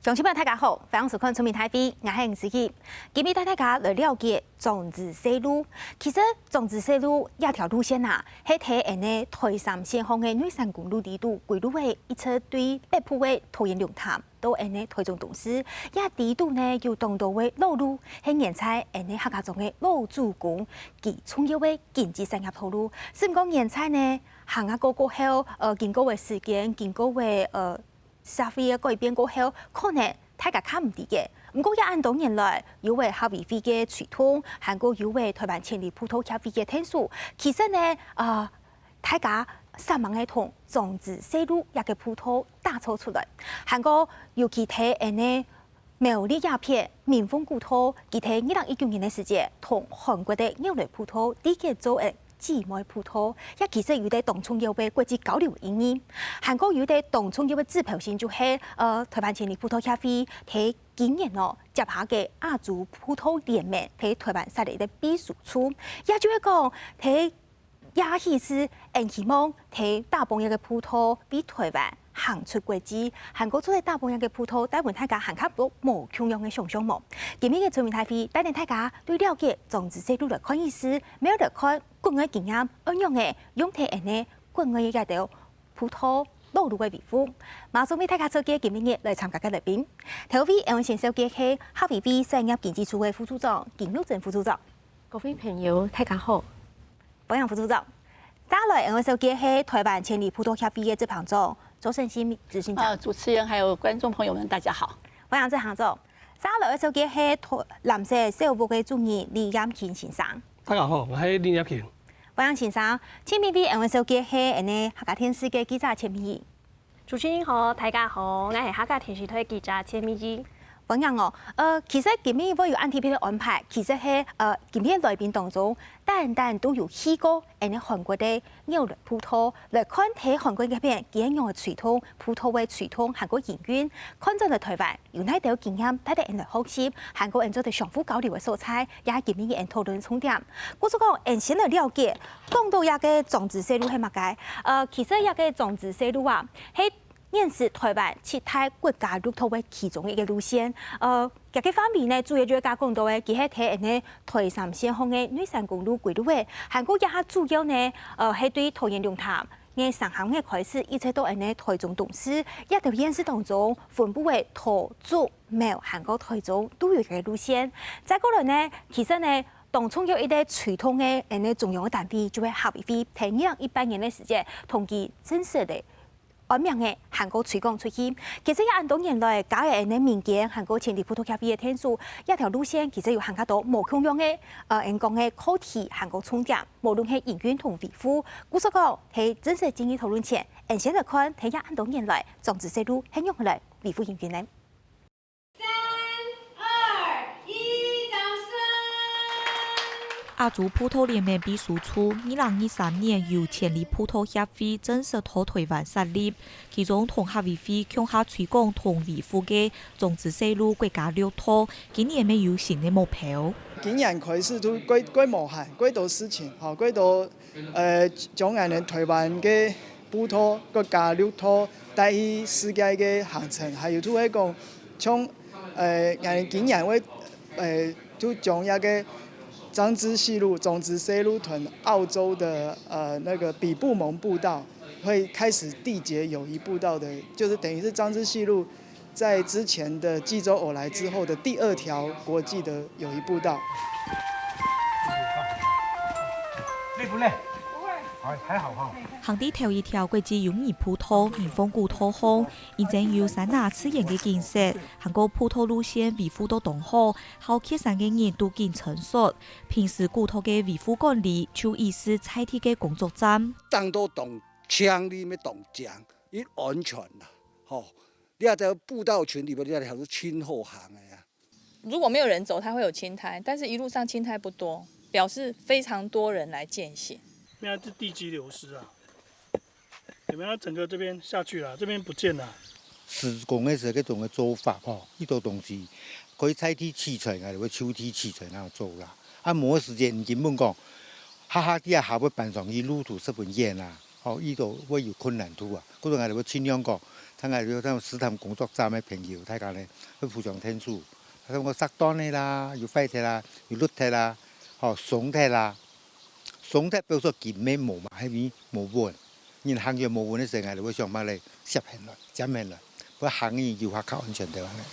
乡亲们大家好，欢迎收看《村民台飞》，我是吴思琪。今日带大家来了解种子西路。其实种子西路一条路线啊，係睇人呢台三线方嘅女山公路地度规路嘅一侧对北埔嘅桃園龍潭到人呢台中董事，一地度呢有當道嘅路路，係現在人呢客家中嘅老主公，其重要嘅經濟產業道路。甚講現在呢行下過後，經過嘅時間，經過嘅社會嘅改變過後，可能大家看唔掂嘅。不過一按多年來，有為客委會嘅傳統，韓國有為台灣千里葡萄協會嘅聽數，其實呢，大家三萬嘅同種子西路一個葡萄打造出來。韓國尤其睇人呢苗栗鴉片、民豐古萄，佢睇2019年嘅時節，同韓國嘅鳥類葡萄啲嘅做誒。姊妹葡萄，一其實有啲同重要嘅國際交流意義。韓國有啲同重要嘅指標性就係台灣千里葡萄協會喺今年接下嘅亞洲葡萄聯盟喺台灣設立嘅秘書處，也就係講喺也希是希望喺大半日嘅葡萄比台灣行出國際。韓國做嘅大半日嘅葡萄，帶俾大家行卡到無窮樣嘅想象無。今日嘅村民台飛帶領大家對了解種子西路來看意思，沒有來看。國外經驗，安樣嘅用睇人呢？國外嘅條葡萄路路嘅維護，馬上為大家做嘅今日來參加嘅來賓。頭位我先紹介係客委會產業經濟處嘅副處長金玉珍副處長。各位朋友，大家好。歡迎副處長。再來我紹介係台灣千里葡萄協會嘅執行長周勝新執行長。主持人還有觀眾朋友們，大家好。歡迎執行長。再來我紹介係藍色社會部嘅主任李彥慶先生。大家好，我係李彥慶。歡迎先生，前面俾我紹介係呢客家電視嘅記者陳美儀。主持人好，大家好，我係客家電視台記者陳美儀。歡迎哦，其實今日我有按 TP 嘅安排，其實係今日來賓當中，單都有去過呢韓國嘅鳥類葡萄來看睇韓國嘅片，幾樣嘅傳統葡萄嘅傳統韓國演員，看咗嚟台灣有哪條經驗，睇啲人嚟學習韓國人做啲相互交流嘅素材，也今日嘅人討論重點。我所講人先嚟了解，講到一個種子西路係乜嘅？其實一個種子西路啊，係現時台灣其他國家路途嘅其中一個路線，這個方面呢，主要就係講到嘅，佢係睇人呢台三線方嘅女山公路軌路嘅，韓國一下主要呢，係對桃園龍潭嘅上行嘅開始，一直到人呢台中董事，一條現實當中分布為桃竹苗韓國台中都有嘅路線。再過來呢，其實呢，當中有一啲傳統嘅人呢重要嘅單位，就係客委會喺2018年嘅時節，同佢正式地按名嘅韓國推廣出去，其實一按多年來搞嘅人嘅民間韓國千里葡萄協會嘅天數，一條路線其實有行加到無窮樣嘅人講嘅課題韓國重點，無論係營運同維護，故所講喺正式經濟討論前，先來看睇一按多年來種子西路係用嚟維護營運呢。亞洲葡萄聯盟秘書處2023年由千里葡萄協會正式到台灣設立，其中同客委會向下推廣同維護嘅種子西路國家綠圖，今年咪有新嘅目標。今年開始都規模化，幾多事情，嚇幾多將人哋台灣嘅葡萄國家綠圖帶去世界嘅行程，還有都係講從人今年會都將一個種子西路屯澳洲的那個比布蒙步道，會開始締結友誼步道的，就是等於是種子西路在之前的濟州偶來之後的第2條國際的友誼步道。累不累？不會，還好哈。行地頭一條國際友誼葡萄民豐古萄巷，現正有3大次元嘅建設，韓國葡萄路線維護到當好，後期3個人都見成熟。平時古萄嘅維護管理就已是採體嘅工作站。當到動槍裡面動槍，已安全啦，吼！你喺個步道群裡面，你係輕後行嘅呀。如果沒有人走，它會有青苔，但是一路上青苔不多，表示非常多人來踐行。現在是地基流失啊。你們要整個這邊下去了，這邊不見了。施工嘅時候，嗰種嘅做法吼，呢度東西可以採體器材啊，或抽體器材那樣做啦。啊，冇時間根本講，下底下會搬上去路途10分遠啦。伊就会有困难度啊。嗰度我哋要尽量講，睇下要睇試探工作站嘅朋友，睇下咧去補償天數，睇個適當嘅啦，要快啲啦，要率啲啦，鬆啲啦，鬆啲表示見咩冇嘛，係咪冇換？然行業冇換嘅時候，我哋會想乜嚟攝起來、減起來，不過行業要下較安全啲話咧。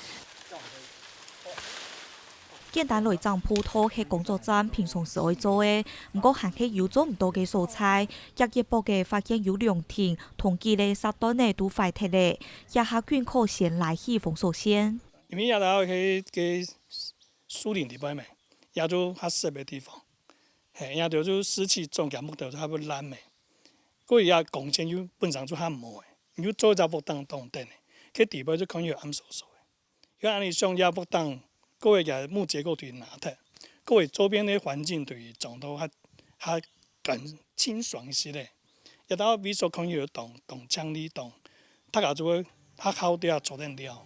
簡單來種葡萄係工作站平常時愛做嘅，不過行起要做唔到嘅蔬菜，日日報嘅發現有良田，同期嘅適當嘅都快鐵咧，也下捐可先來去封鎖線。因為也到去樹林地方咪，也就較濕嘅地方，係也就濕氣重，嘅木頭就較要爛咪。嗰也貢獻就本身就較冇嘅，要做就不當等嘅，佢地方就可能有暗疏疏嘅，因為安尼上也不當。各位嘅木結構對拿特，各位周邊嘅環境對種到較更清爽一些咧。亦到比如說可能有動槍力動，他個就會較好啲做得了。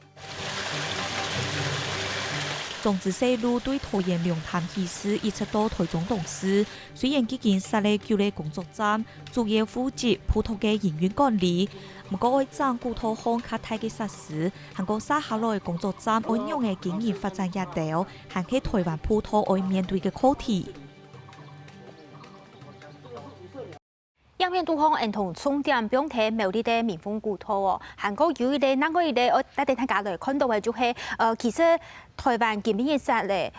種子細路對桃園龍潭醫師一直到台中董事，雖然已經設立9個工作站，主要負責葡萄嘅營運管理，不過愛爭古桃項較大嘅設施，韓國沙下來嘅工作站按樣嘅經營發展也到，係喺台灣葡萄愛面對嘅課題。影片都講，同重點標題苗栗嘅民豐古桃哦，韓國有一個那個一個，我帶大家來看到嘅就係，其實台灣今年設咧，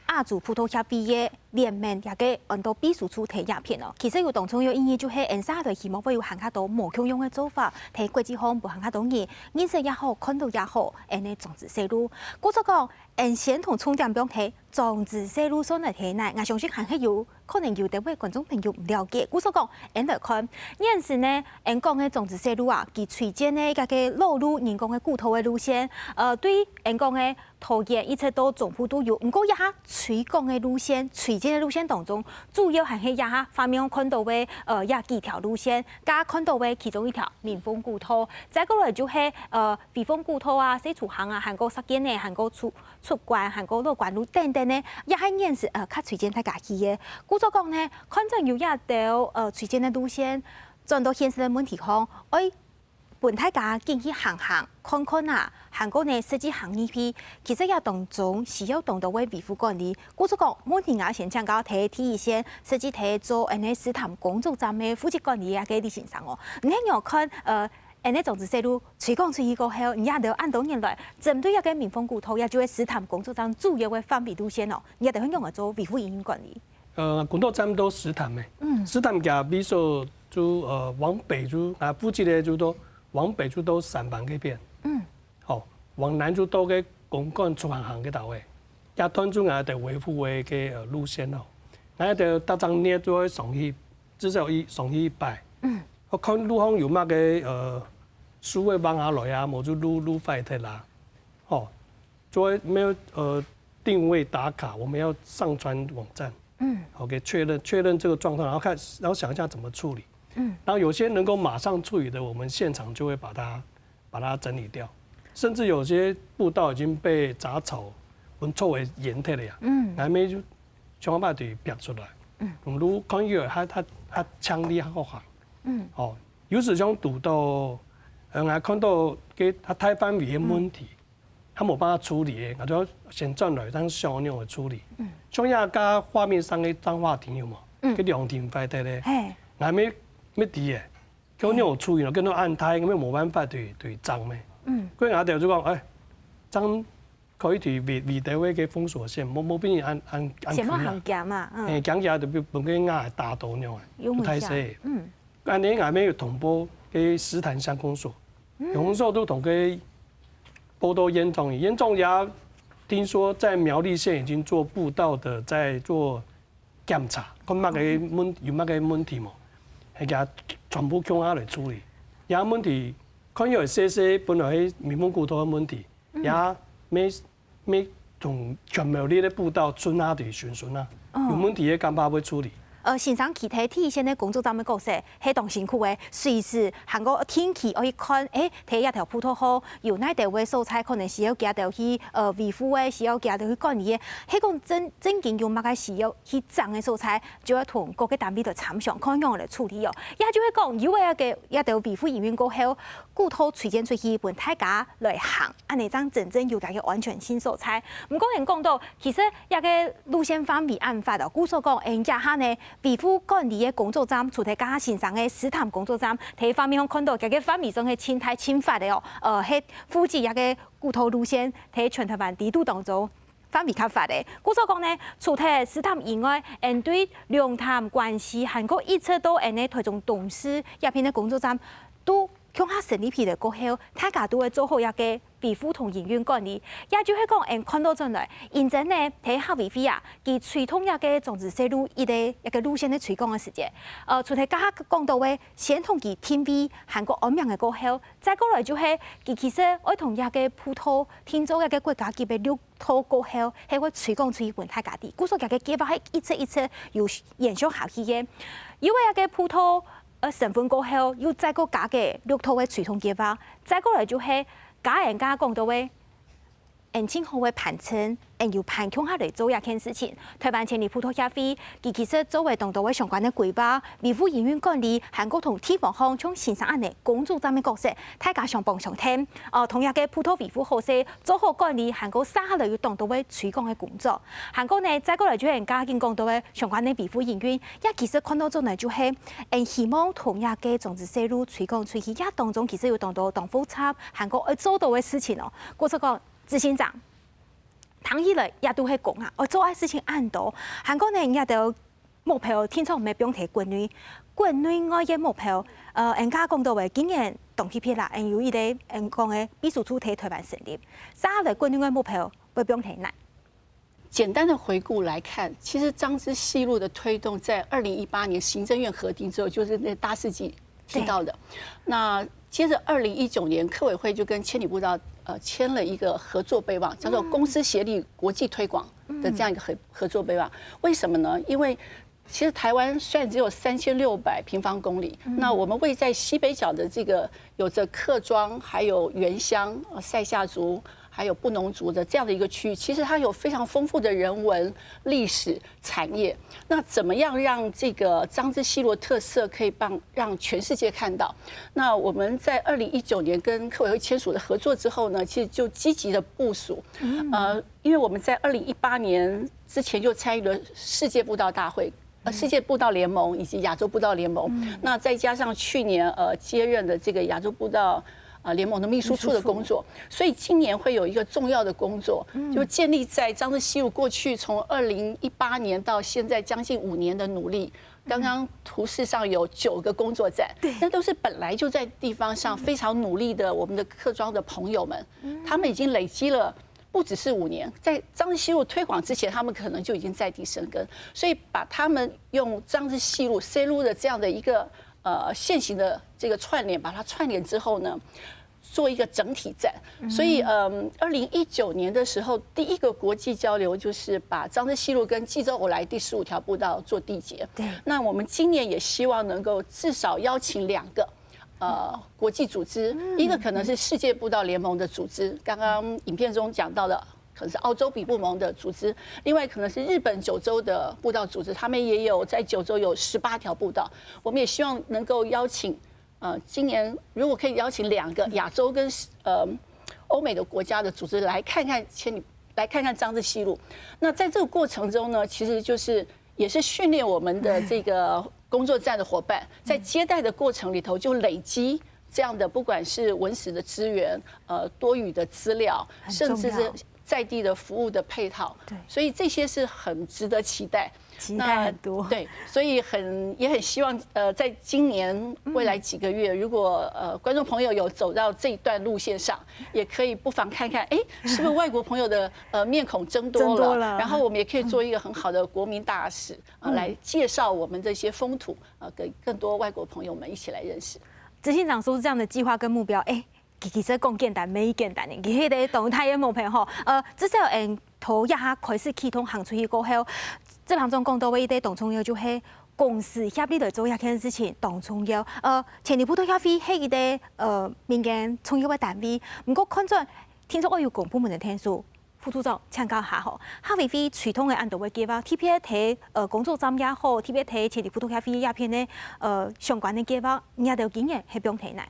亞洲葡萄協會嘅聯盟也個按到秘書處提影片哦。其實有當中有意義就係，沙來希望會有行較多無強用嘅做法，睇國際上無行較多嘢，認識也好，看到也好，種子細路。故作講，先同重點標題種子細路上來睇呢，我相信還係有可能有啲位觀眾朋友唔了解。故作講，來看，現時呢，講嘅種子細路啊，佢推薦呢個嘅路路人工嘅古桃嘅路線，對講嘅桃園一直到總埔都有，唔過一下推廣嘅路線、推薦嘅路線當中，主要係喺一下方面看到嘅廿幾條路線，加看到嘅其中一條民豐古桃，再過來就係避風古桃啊、西廚行啊、韓國實踐嘅、韓國出關、韓國樂關路等等呢，也係現時較推薦大家去嘅。故作講呢，看正有一條推薦嘅路線，轉到現實嘅問題上，本大家進去行看看啊，韓國呢設計行業批，其實也當中需要懂得為維護管理。故作講，問題我先講到睇第一線設計睇做試探工作站嘅負責管理啊嘅例行上哦。你睇我看種子細路推廣出去過後，你也得按到年來針對一個民豐古桃，也就係試探工作站主要嘅範圍路線哦，你也得用嚟做維護營運管理。工作站都試探嘅，試探嘅比如說就往北就附近嘅就都。往北就到3班嗰邊，往南就到嘅公幹出行嘅道位，一段就我哋維護嘅路線咯。我哋搭張列就會上去，至少上去100。我看路上有乜嘅數位幫下來啊，冇就路快啲啦。作為沒有定位打卡，我們要上傳網站，OK 確認這個狀況，然後想一下怎麼處理。然後有些能夠馬上處理的，我們現場就會把它整理掉，甚至有些步道已經被雜草臭為鹽鐵了呀，還沒就想辦法對撇出來。如看有它強力好行，有時想堵到，我看到佢它太範圍嘅問題，他冇辦法處理嘅，我就先轉來當小樣嘅處理。像一家畫面上嘅彰化田有冇？佢兩田塊地咧，還沒啲嘅，佢有處理咯，跟到按胎咁樣冇辦法對爭咩？佢我哋就講，爭可以對圍地位嘅封鎖線，冇俾人按什麼行夾嘛？講嘢就俾本嘅壓大到樣嘅，太細。按你外面有同步嘅石潭鄉公所，公所都同佢報道嚴重也聽說在苗栗縣已經做步道的，在做檢查，看乜嘅有乜嘅問題冇？係佢全部向下嚟處理，有問題，可能有些本來係民豐古桃嘅問題，也未同全苗栗嘅步道村下嚟巡巡啦，有問題嘅趕快會處理。欣赏其他第一线的工作站的角色，系同辛苦的，随时韩国天气可以看，睇一条葡萄好，有哪地位素材可能是要加到去维护的，是要加到去管理的，迄讲正经用乜个是要去种的素材，就要同各个单位来参详，看样来处理哦。也就会讲，有的一条维护营运过后，骨头推荐出去，本大家来行，安尼张真正有家嘅安全性素材。唔过人讲到，其实一个路线方面案发哦，故所讲，人家下呢维护管理的工作站，除咗加欣赏的试探工作站，第一方面看到，个方面上嘅侵太侵犯的哦，喺附近一个骨头路线，喺全台湾地图当中。方面较发的，故所讲呢，除咗试探以外，对两潭关系，韩国一直都呢推动董事一片的工作站都。向下成立起来过后，大家都会做好一个维护同营运管理，也就是讲，看到进来，现在呢，睇下维护啊，佢推通一个种子线路一个路线的推广的时间，除咗家讲到嘅，先同佢天 V 韩国安明嘅过后，再过来就係佢其實我同一个葡萄天做一个国家级嘅綠土过後，係會推廣出去本大家啲，故所一個計劃係一切有延續下去嘅，因為一個葡萄。成分過後，要再個加嘅綠土嘅傳統計劃，再過來就係家人家講到嘅，前後嘅盤稱，要盤強下嚟做一件事情。台灣前年葡萄協會，佢其實作為同到嘅相關嘅規劃、維護營運管理，韓國同地方方從欣賞安尼工作站嘅角色，大家相幫相聽。同樣嘅葡萄維護好勢，做好管理，韓國下嚟要當到嘅推廣嘅工作。韓國呢，再過來就係人家見講到嘅相關嘅維護營運，一其實看到咗呢就係，希望同樣嘅種子細路推廣出去，一當中其實要當到當複雜，韓國要做到嘅事情哦。我所講執行長。躺起來也都係講啊，我做嘅事情按到，韓國人也都目標，天窗唔係標題國內外嘅目標，人家講到嘅今年動起撇啦，有一個人講嘅秘書處喺台灣成立，下來國內外目標會標題難。简单的回顾来看，其实彰支西路的推动，在2018年行政院核定之后，就是那大事记提到的。那接着2019年，客委会就跟千里步道签了一个合作备忘，叫做公司协力国际推广的这样一个合作备忘。为什么呢？因为其实台湾虽然只有3600平方公里，那我们位在西北角的这个有着客庄，还有原乡、塞夏族。还有布农族的这样的一个区域，其实它有非常丰富的人文、历史、产业。那怎么样让这个彰支西路特色可以让全世界看到？那我们在2019年跟客委会签署的合作之后呢，其实就积极的部署。因为我们在2018年之前就参与了世界步道大会。世界步道联盟以及亚洲步道联盟，那再加上去年接任的这个亚洲步道。联盟的秘书处的工作，所以今年会有一个重要的工作，就建立在彰支西路过去从2018年到现在将近5年的努力。刚刚图示上有9个工作站，那都是本来就在地方上非常努力的我们的客庄的朋友们，他们已经累积了。不只是5年，在彰支西路推广之前，他们可能就已经在地生根，所以把他们用彰支西路 C 路的这样的一个现行的这个串联，把它串联之后呢，做一个整体站。所以2019年的时候，第一个国际交流就是把彰支西路跟济州欧来第15条步道做缔结。那我们今年也希望能够至少邀请2个。国际组织，一个可能是世界步道联盟的组织，刚刚影片中讲到的，可能是澳洲比布盟的组织；另外可能是日本9州的步道组织，他们也有在9州有18条步道。我们也希望能够邀请，今年如果可以邀请2个亚洲跟欧美的国家的组织来看看彰支西路。那在这个过程中呢，其实就是也是训练我们的这个。工作站的伙伴在接待的过程里头就累积这样的，不管是文史的资源、多语的资料，甚至是在地的服务的配套，所以这些是很值得期待。期待很多，对，所以也很希望在今年未来几个月，如果观众朋友有走到这一段路线上，也可以不妨看看，是不是外国朋友的面孔增多了，然后我们也可以做一个很好的国民大使来介绍我们这些风土给更多外国朋友们一起来认识。执行长说这样的计划跟目标，其实讲简单，没简单的，其实个动态的目标吼，至少头一下开始启动行出去过后。这当中讲到的一个动重要就係公司协力来做一件事情当重要。前年葡萄协会係一個民間重要嘅單位，不過看準聽說我有公部門嘅天數。副組長請教下吼，哈會非傳統嘅安度嘅計劃，特別睇工作站也好，特別睇前年葡萄協會也片咧相關嘅計劃，你有經驗係點睇呢？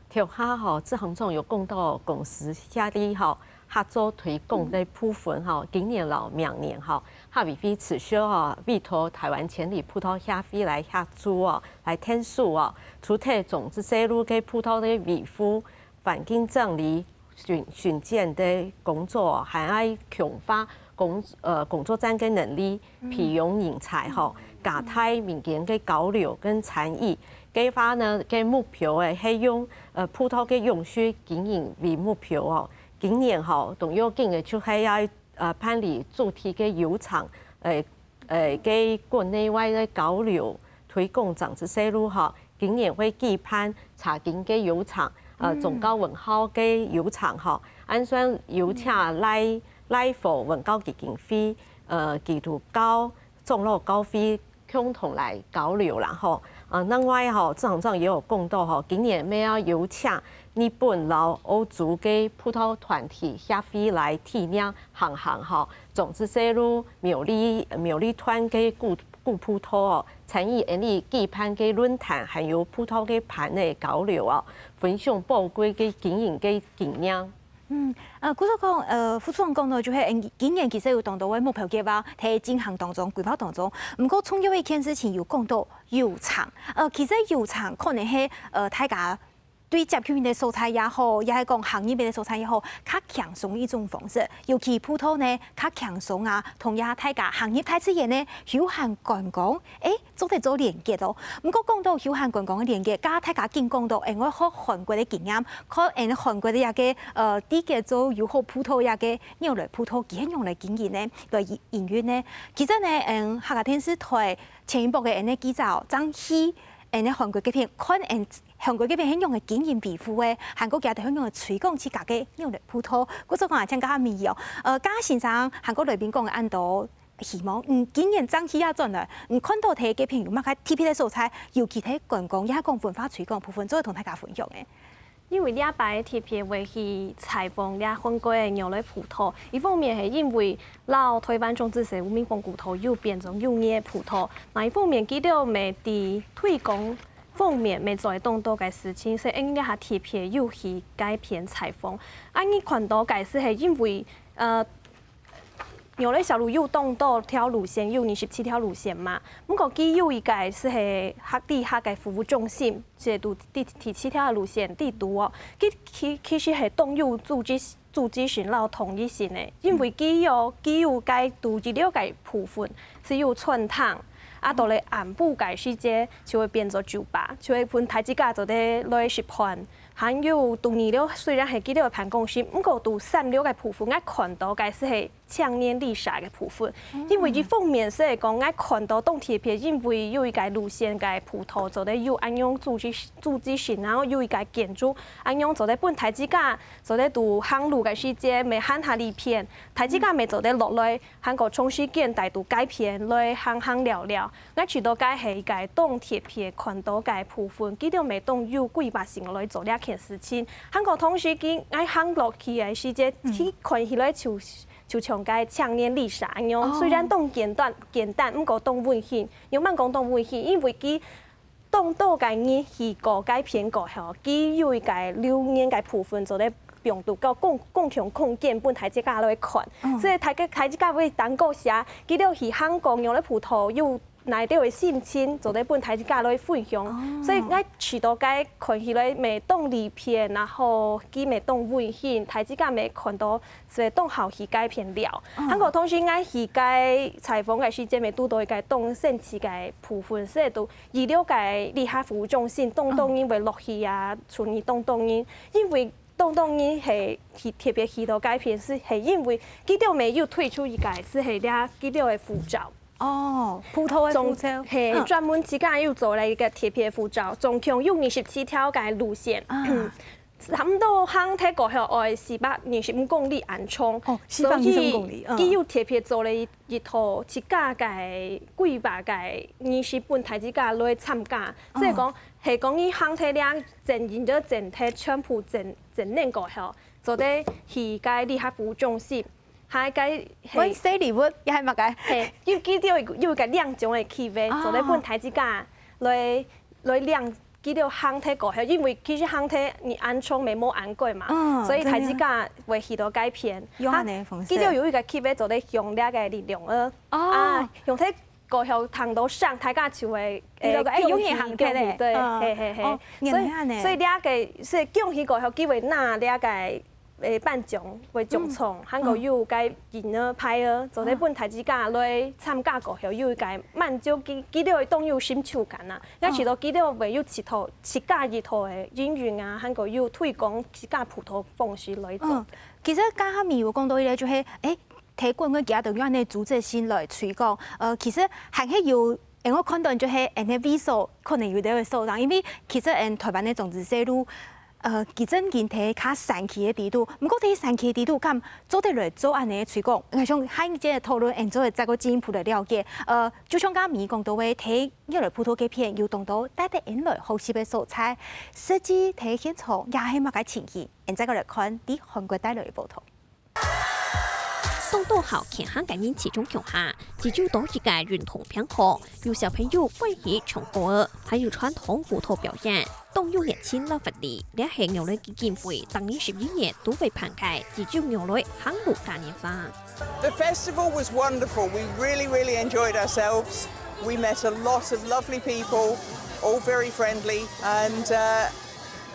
條下吼，志恒總有講到公司協力吼合作推廣的部分吼，今年到明年吼，哈會非持續吼委託台灣前年葡萄協會來協助哦，來天數哦，主體種子細路嘅葡萄的維護、環境整理。巡檢的工作，還要強化工作站嘅能力，培養人才吼，加大民間嘅交流跟參與。計劃呢嘅目標係用葡萄嘅永續經營為目標哦。今年吼，動要緊嘅就係要辦理主題嘅遊場，嘅國內外嘅交流推廣種子細路吼。今年會舉辦茶經嘅遊場。總教文化嘅遊場吼，按算邀請來福文教基金會、基督教長老教會共同來交流啦吼。另外吼，志恒總也有講到吼，今年要邀請日本、老歐洲嘅葡萄團體協會來體驗行吼，種子細路苗栗團嘅古葡萄哦，參與呢舉辦嘅論壇，還有葡萄嘅盤嘅交流哦，分享寶貴嘅經營嘅經驗。古所講，副總講到就係今年其實有當到嘅目標計劃，喺進行當中、規劃當中。唔過重要一件事情有講到遊場，其實遊場可能係大家對接觸面嘅素材也好，也係講行業面嘅素材也好，較輕鬆一種方式。尤其葡萄呢，較輕鬆啊，同也大家行業太自然呢，休閒觀光，做得做連結咯。唔過講到休閒觀光嘅連結，加大家見講到，我學韓國嘅經驗，學韓國嘅一個啲嘅做友好葡萄一個用來葡萄幾用來經驗呢，來營運呢。其實呢，客家電視台前一部嘅呢記者張希，韓國嗰邊看韓國嗰邊係用嘅經驗維護嘅，韓國嘅係用嘅推廣自家嘅用嚟葡萄。嗰種講係聽下面哦，家先生韓國裏邊講嘅按到希望，今年爭起一陣來，看到睇嘅片有乜嘅特別嘅素材，尤其睇觀光，也係講文化推廣部分，都係同大家分享嘅。因為呢一擺特別會去採訪呢韓國嘅牛類葡萄，一方面係因為老台灣種子社會民風骨頭又變種又熱葡萄，另一方面佢哋未啲推廣方面未做動多嘅事情，所以應該係特別要去改變採訪。你看到嘅是係因為牛類小路有動多條路線，有27條路線嘛。不過佢有一個是係地下嘅服務中心，即係第7條路線地圖哦。佢其實係動有組織性老統一性嘅，因為佢有該獨資料嘅部分是有傳統。到嚟南部嘅世界就會變做酒吧，就會分台資價就得來食飯。還有杜二料雖然係幾條辦公室，不過杜3料嘅部分，我看到嘅是係千年歷史嘅部分。因為一方面是講我看到當特別，因為有一個路線嘅葡萄就得有按樣組織性，然後有一個建築按樣就得本台資價就得杜航路嘅世界未hand下呢片，台資價未就得落來，韓國重新建大杜改片來行聊聊。我除到嘅係一個當特別看到嘅部分，幾條未當有規劃性來做呢件事情。韓國同時佢愛行落去嘅世界，去看起來就像個千年歷史一樣，雖然當簡單，唔過當溫馨，有乜講當溫馨，因為佢當到個嘢去個改片過後，佢有一個留念嘅部分，就咧用到個共享空間，本台資價來看，所以台資價會當個寫，佢哋去韓國用咧葡萄有。內底嘅心情，就咧本台資價來分享，所以我除到該看起來未當理片，然後佢未當溫馨，台資價未看到，係當後去改片了。韓國同時我去該採訪嘅時間未拄到一個當sen市嘅部分，所以都醫療嘅利下服務中心，當然會落去啊，處理當然，因為當然係特別去到改片是係因為佢哋未有推出一個是係咧佢哋嘅護照。葡萄嘅護照係專門自家要做嚟一個特別護照，總共有27條嘅路線。差不多航体过后爱425公里安冲，哦425公里佢有特别做了一套一架几百架20本台子架来参加，即系讲系讲伊航体量整人咗整体全部整练过后，做得去个理学服务中心，下个喂，4禮物也係乜嘅？係要記到有個兩種嘅氣味，做咧本台子架來量。記到航體過後，因為其實航體你安裝未冇安過嘛，所以台子架會許多改變。記到有一個氣味做咧用呢個力量用體過後彈到上台架就會用起航體咧，對，所以呢個是用起過後機會拿呢個。頒獎為獎賞，韓國有個銀兒牌兒，做咧本台子架來參加過後，有個滿足幾條動有成就感啊！而且都幾條為有一套架一套嘅演員啊，韓國有推廣自家普通方式來做。其實剛下面有講到咧，就係睇過我家度用呢組織性來推廣。其實還係有。我看到就係visa可能有啲會受傷，因為其實台灣嘅種子細路。其實見睇較神奇嘅地圖，唔過睇神奇嘅地圖咁做得來做安尼推廣，我想喺呢個討論，做再個進一步嘅了解。就像啱咪講到嘅，睇越來普通嘅片，要動到帶得引來好食嘅素材，實際睇現場也係乜嘅情形，再個來看啲韓國帶來嘅報道。送到好看韓感應其中強下，只就多一個運動片河，有小朋友歡喜唱歌，還有傳統舞蹈表演，動用年輕人活力，這係牛類基金會當年12年都會盤開，只就牛類韓路嘉年華。The festival was wonderful. We really enjoyed ourselves. We met a lot of lovely people, all very friendly, and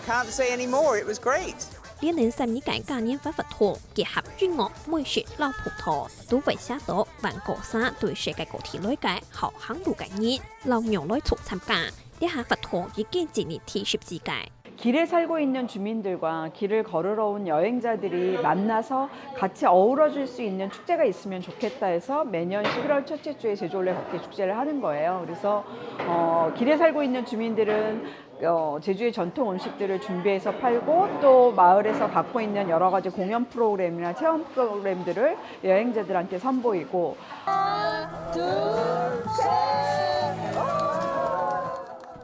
can't say any more. It was great. 連年3年間嘉年華活動結合音樂、美食、老葡萄，都為寫到萬國沙對世界各地來嘅好韓路概念，老牛來促參加。呢下活動已經今年第14屆。 길에 살고 있는 주민들과 길을 걸으러 온 여행자들이 만나서 같이 어우러질 수 있는 축제가 있으면 좋겠다 해서 매년 11월 첫째 주에 제주올레 걷기 축제를 하는 거예요. 그래서 길에 살고 있는 주민들은 제주의 전통 음식들을 준비해서 팔고 또 마을에서 갖고 있는 여러 가지 공연 프로그램이나 체험 프로그램들을 여행자들한테 선보이고. 하나, 둘, 셋.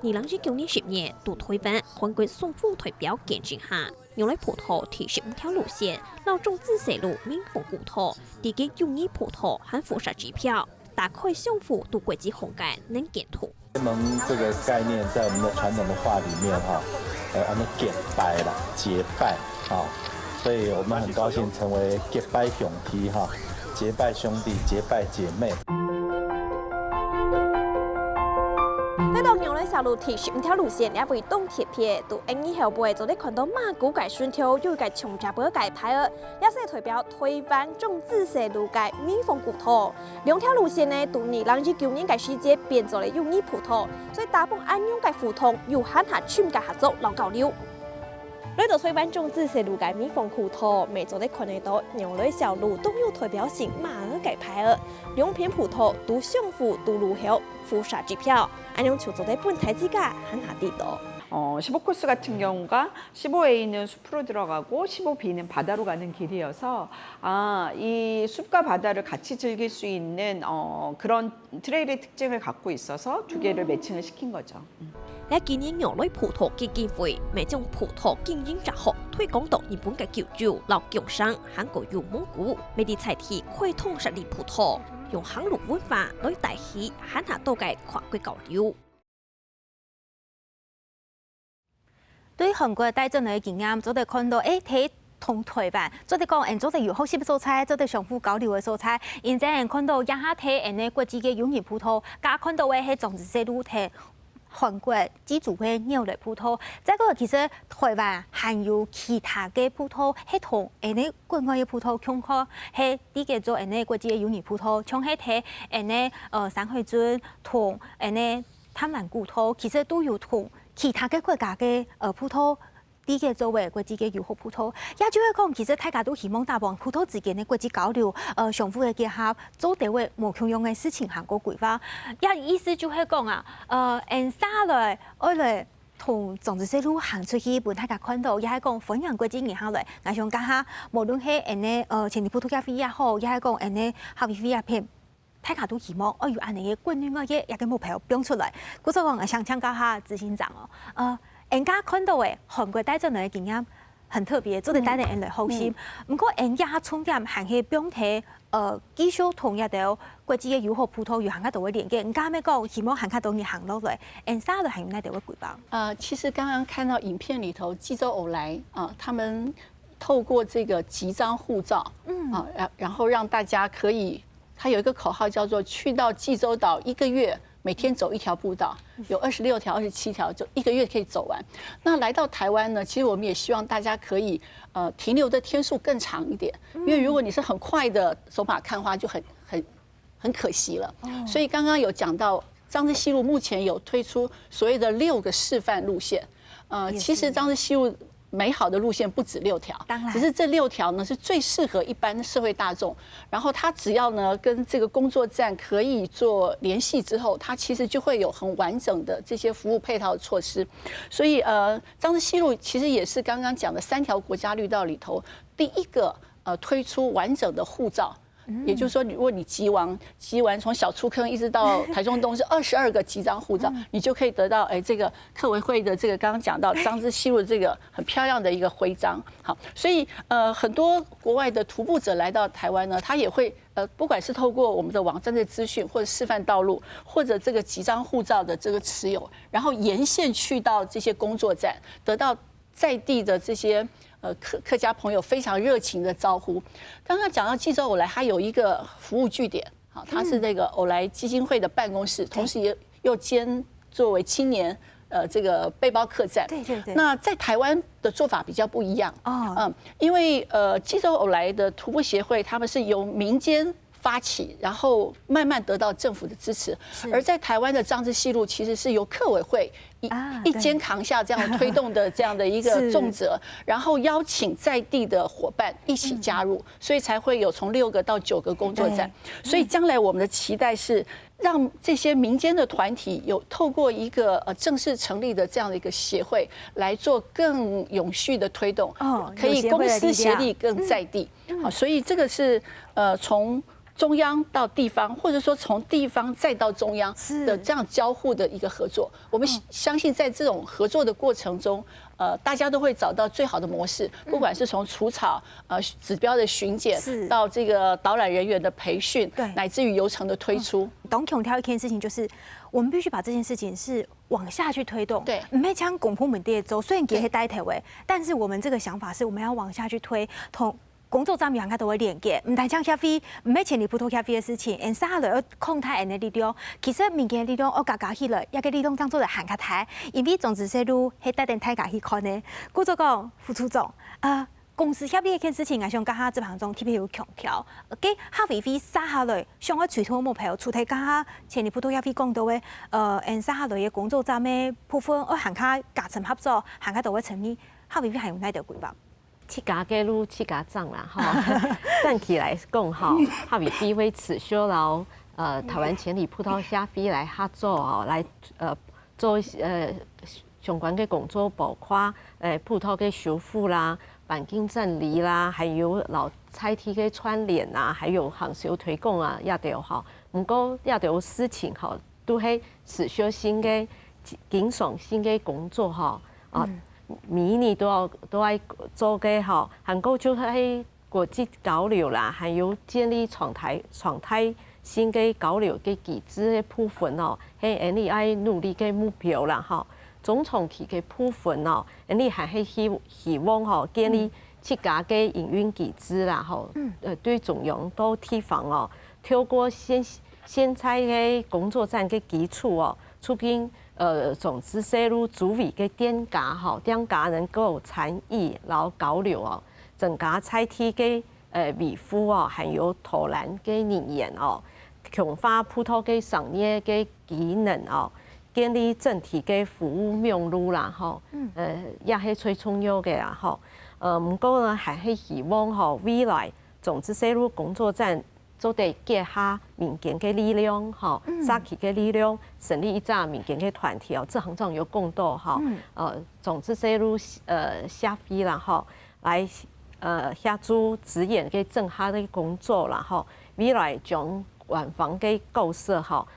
2019年10月，都台灣韓國雙府代表見證下，牛來葡萄第15條路線，老種子細路民豐古道，地給用意葡萄和佛沙支票，打開相府都國際紅蓋能見圖。結盟這個概念在我們的傳統的話裡面哈，我們結拜啦，結拜哈，所以我們很高興成為結拜兄弟哈，結拜兄弟，結拜姐妹。 呢度牛來小路第15條路線也會動貼片，都因以後會做啲看到馬古界順條有個長者坡界牌兒，也是代表台灣種子細路界民豐古道。兩條路線呢，都2019年嘅時節變做了用意葡萄，所以大部分安用嘅胡同有閒下村嘅合作老交流。 來到台灣種子細路界民豐古道，未做啲看得到牛來小路都有代表性馬兒界牌兒，兩片葡萄都相符都路後佛沙支票。 안녕 조조대 본타지가 하나 뒤도. 15코스 같은 경우가 15A는 숲으로 들어가고 15B는 바다로 가는 길이어서 이 숲과 바다를 같이 즐길 수 있는 그런 트레일의 특징을 갖고 있어서 두 개를 매칭을 시킨 거죠. และ今年牛來葡萄基金會每種葡萄經營雜學推廣到日本嘅九州、老경상、韓國與蒙古，每啲菜題開通實力葡萄，用韓陸文化來帶起韓下多嘅跨國交流。對韓國帶進嚟嘅經驗，做得看到睇同台灣，做得講做得有好食嘅素材，做得相互交流嘅素材，然之後看到一下睇呢國際嘅友誼葡萄，加看到嘅係種子細路睇。 韓國自主嘅牛來葡萄，再個其實台灣還有其他嘅葡萄，係同呢國外嘅葡萄強化，係啲叫做呢國際嘅友誼葡萄，像係睇呢上海樽同呢貪婪古萄，其實都有同其他嘅國家嘅葡萄。 啲嘅作為國際嘅友好葡萄，也就係講，其實大家都希望大幫葡萄之間嘅國際交流，相互嘅結合，做啲為無共樣嘅事情行過規劃。一意思就係講啊，沙來愛來同种子西路行出去，本大家看到，也係講分享國際銀行來，我想講下，無論係前年普通咖啡也好，也係講哈維菲也片，大家都希望我有安尼嘅滾潤嘅嘢，一個目標標出來。故所講，我想請教下執行長哦，人家看到嘅韓國帶進來嘅經驗很特別，做得帶人來好心。不過人家重點係喺標題。繼續同一條國際嘅友好葡萄有行卡度嘅連接，人家咩講希望行卡度嘅行落來，然後就係那條嘅規劃。其實剛剛看到影片裡頭，濟州歐萊他們透過這個集章護照，然後讓大家可以，它有一個口號叫做去到濟州島1個月。每天走1條步道，有26條、27條，就1個月可以走完。那來到台灣呢，其實我們也希望大家可以停留的天數更長一點，因為如果你是很快的走馬看花，就很可惜了。所以剛剛有講到彰之西路目前有推出所謂的6個示範路線，其實彰之西路美好的路線不止6條，只是這6條呢是最適合一般社會大眾。然後它只要呢跟這個工作站可以做聯繫之後，它其實就會有很完整的這些服務配套措施。所以彰之西路其實也是剛剛講的3條國家綠道裡頭第一個推出完整的護照。也就是說，如果你集完從小粗坑一直到台中東是22個集章護照，你就可以得到這個客委會的這個剛剛講到彰之西路這個很漂亮的一個徽章。好，所以很多國外的徒步者來到台灣呢，他也會不管是透過我們的網站的資訊，或者示範道路，或者這個集章護照的這個持有，然後沿線去到這些工作站，得到在地的這些。客家朋友非常熱情的招呼。剛剛講到濟州歐萊，它有一個服務據點，好，它是那個歐萊基金會的辦公室，同時又兼作為青年這個背包客棧。對對對。那在台灣的做法比較不一樣。因為濟州歐萊的徒步協會，他們是由民間發起，然後慢慢得到政府的支持。而在台灣的彰之西路，其實是由客委會一肩扛下這樣推動的這樣的一個重責，然後邀請在地的夥伴一起加入，所以才會有從6個到9個工作站。所以將來我們的期待是，讓這些民間的團體有透過一個正式成立的這樣的一個協會，來做更永續的推動，可以公私協力更在地。好，所以這個是從中央到地方，或者說從地方再到中央的這樣交互的一個合作，我們相信在這種合作的過程中，大家都會找到最好的模式，不管是從除草、指標的巡檢，到這個導覽人員的培訓，乃至於遊程的推出。董強調一件事情，就是我們必須把這件事情是往下去推動，對，唔係將拱鋪門店走，雖然給佢帶頭位，但是我們這個想法是我們要往下去推，工作站有行卡都會連結，唔但將咖啡，唔係前年普通咖啡嘅事情，然後來控態人嘅力量，其實民間力量我加起來，一個力量當做嚟行卡台，因為種子西路係帶定大家去看呢。故作講副處長，公司協力一件事情，我想講下執行中特別有強調，給哈維菲撒下來，想要傳統目標，除睇講下前年普通咖啡講到嘅，撒下來嘅工作站嘅部分，我行卡加層合作，行卡到嘅層面，哈維菲係用哪條規劃七家嘅路，七家長啦，哈。整體來講，哈，哈維菲會持續到台灣前里葡萄協會來合作哦，來做相關嘅工作，包括葡萄嘅修復啦、環境整理啦，還有老菜體嘅串聯啊，還有行銷推廣啊，也都哈。唔過也都事情哈，都係持續性嘅、經常性嘅工作哈，每年都要做嘅吼，韓國就係國際交流啦，還有建立常態性嘅交流嘅機制嘅部分哦，係人哋愛努力嘅目標啦吼。中長期嘅部分哦，人哋還係希望吼建立7家嘅營運機制啦吼。對中央到地方哦，透過現在嘅工作站嘅基礎哦，促進種子西路主位嘅店家吼，店家能夠參與然後交流哦，增加菜體嘅維護哦，還有投籃嘅人員哦，強化葡萄嘅商業嘅機能哦，建立整體嘅服務網絡啦吼，也係最重要嘅啦吼。唔過呢，還係希望吼未來種子西路工作站做得结合民间嘅力量，吼，社区嘅力量，成立一个民间嘅团体哦，志行总有共斗，吼，种子细路社会啦，吼，来协助支援嘅政下嘅工作啦，吼，未来将园房嘅构设，吼，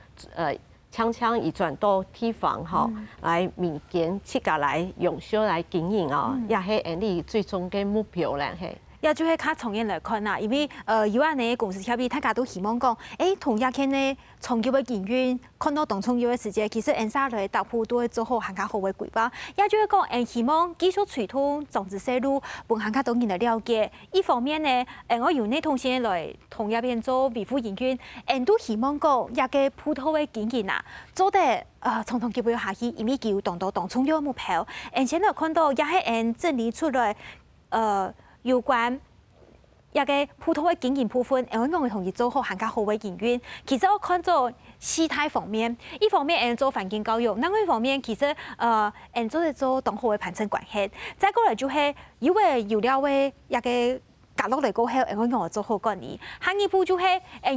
常移转到地方，吼，来民间自家来用手来经营哦，也係因你最终嘅目标咧，係。也就是较长远来看啦，因为有安尼公司协会，大家都希望讲，同亚県呢长久的营运，看到当重要的时间，其实按下来大埔都会做好更加好的规划。也就是讲，希望继续推动种子细路，帮更加多人来了解。一方面呢，我由呢同时来同亚边做维护营运，都希望讲亚个葡萄的经营啊，做得从头基本下去，因为佢有当到当重要的目标。现在看到也係整理出来，有关一个普通的经营部分，我会同伊做好更加好的营运。其实我看做事态方面，一方面做环境教育，另外一方面其实做同好的盘称关系。再过来就是因为有了的一个角落嚟过后，我做好管理。行业部就是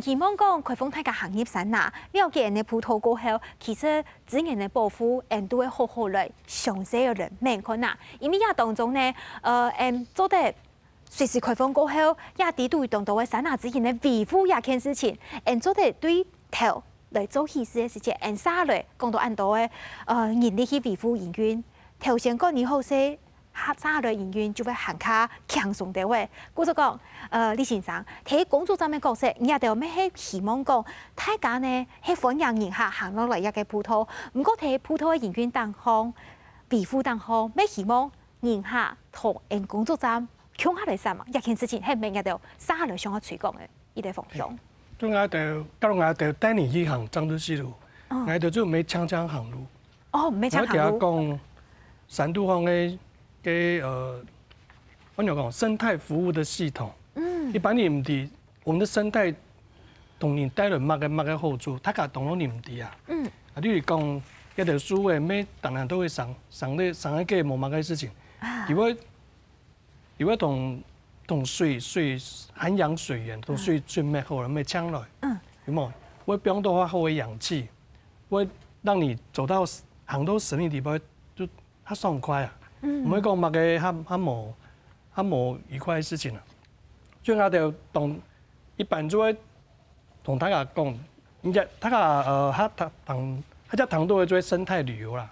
希望讲开放大家行业产呐，了解人的葡萄过后，其实资源的保护，都会好好来详细的人面看呐。因为也当中呢，做得。随时开放过后，也伫对当到的产业之前的维护也件事情，做得对头来做起事的事情，下来讲到按到的人力去维护营运，头先讲你好些。下来营运就会更加轻松啲位。故就讲，李先生喺工作上面角色，你也就咩係希望講，大家呢喺歡迎人下行落嚟一個葡萄，唔過喺葡萄嘅營運當中、維護當中，咩希望人下同人工作站強下嚟曬嘛，一件事情係咪也就下來上去推廣嘅呢個方向？就我哋，假如我哋帶你去行漳州西路，我哋就沒槍行路。哦，沒槍行路。我講三都方嘅。我講生態服務的系統，一般你唔知，我們的生態同你帶來乜嘅好處，大家當然你唔知啊。啊，你講一條書嘅咩，當然都會上一個冇乜嘅事情。如果同水涵養水源同水咩好啦，咩搶來，有冇？會幫到好嘅氧氣，會讓你走到行到神秘地方就較爽快啊。唔會講乜嘅較冇愉快嘅事情啊，所以我哋同一般就會同大家講，大家較談到嘅做生態旅遊啦，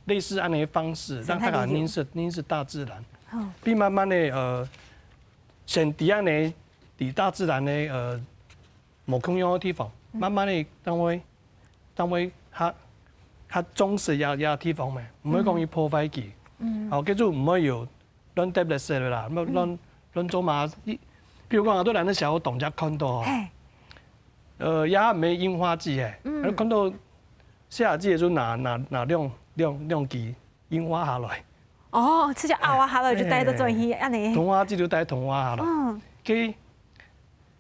類似安尼嘅方式，讓大家認識大自然，並慢慢的先喺安尼喺大自然嘅無空養嘅地方，慢慢的當為較重視嘅地方咪，唔會講要破壞佢。好，記住唔可以有亂搭垃圾啦，亂做嘛。譬如講，好多人都小動物看到，也沒櫻花季誒，看到夏季就拿兩支櫻花下來。哦，直接拗下來就帶到再去安尼。桐花季就帶桐花下來。佢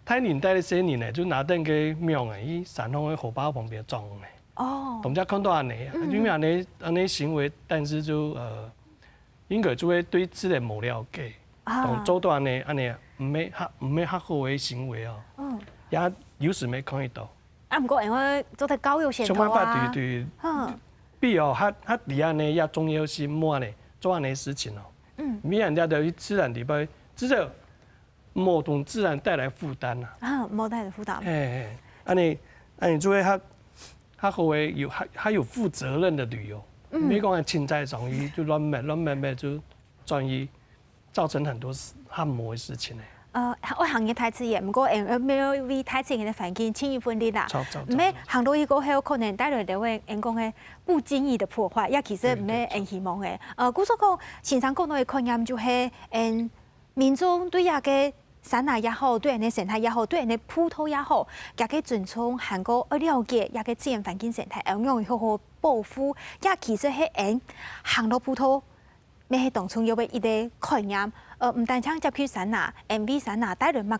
太年代嘅些年咧，就拿定個廟誒，喺山上嘅河壩旁邊種嘅。哦。動物看到安尼，因為安尼行為，但是就應該就會對自然冇了解，同做到安尼唔係較好嘅行為哦。也有時未看得到。唔過我做得教育先頭啊。想辦法對，必要較離安尼也重要是冇安尼做安尼事情哦。免人家就去自然地方，至少冇同自然帶來負擔啦。冇帶來負擔。安尼就會較好嘅較有負責任的旅遊。沒講青菜上魚就亂賣就轉移，造成很多較唔好嘅事情咧。我行嘅太自然，唔過沒有為太自然嘅環境輕易分裂啦。唔係行到去過後，可能帶來到嘅人講嘅不經意的破壞，也其實唔係人希望嘅。故所講，先生講到嘅概念就係民眾對一個山崖也好，對人嘅生態也好，對人嘅葡萄也好，也可以尊重韓國了解一個自然環境生態，咁樣好好保護，也其實係人行到葡萄，咩係當中有嘅一個概念。唔單止接去山崖，MV 山崖帶來乜